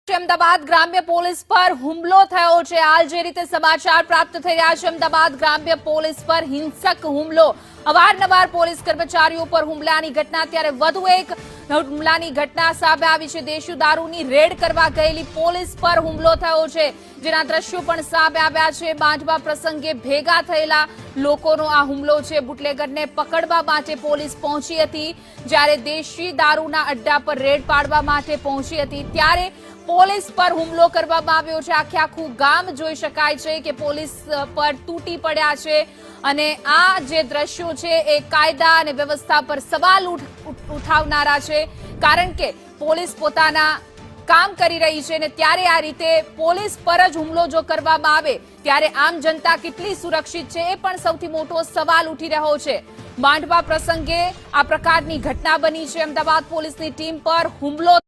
અમદાવાદ ગ્રામ્ય પોલીસ પર હુમલો થયો છે। હાલ જે રીતે સમાચાર પ્રાપ્ત થઈ રહ્યા છે, અમદાવાદ ગ્રામ્ય પોલીસ પર હિંસક હુમલો। અવારનવાર પોલીસ કર્મચારીઓ પર હુમલાની ઘટના, ત્યારે વધુ એક હુમલાની ઘટના સામે આવી છે। દેશી દારૂની રેડ કરવા ગયેલી પોલીસ પર હુમલો થયો છે, જેના દ્રશ્યો પણ સામે આવ્યા છે। બાંધવા પ્રસંગે ભેગા થયેલા લોકોનો આ હુમલો છે। બુટલેગરને પકડવા માટે પોલીસ પહોંચી હતી, જ્યારે દેશી દારૂના અડ્ડા પર રેડ પાડવા માટે પહોંચી હતી, ત્યારે પોલીસ પર હુમલો કરવામાં આવ્યો છે। આખું ગામ જોઈ શકાય છે કે પોલીસ પર તૂટી પડ્યા છે, અને આ જે દ્રશ્યો છે એ કાયદા અને વ્યવસ્થા પર સવાલ ઉઠાવનારા છે, કારણ કે પોલીસ પોતાના કામ કરી રહી છે ને ત્યારે આ રીતે પોલીસ પર જ હુમલો જો કરવામાં આવે ત્યારે આમ જનતા કેટલી સુરક્ષિત છે એ પણ સૌથી મોટો સવાલ ઉઠી રહ્યો છે। માંડવા પ્રસંગે આ પ્રકારની ઘટના બની છે। અમદાવાદ પોલીસની ટીમ પર હુમલો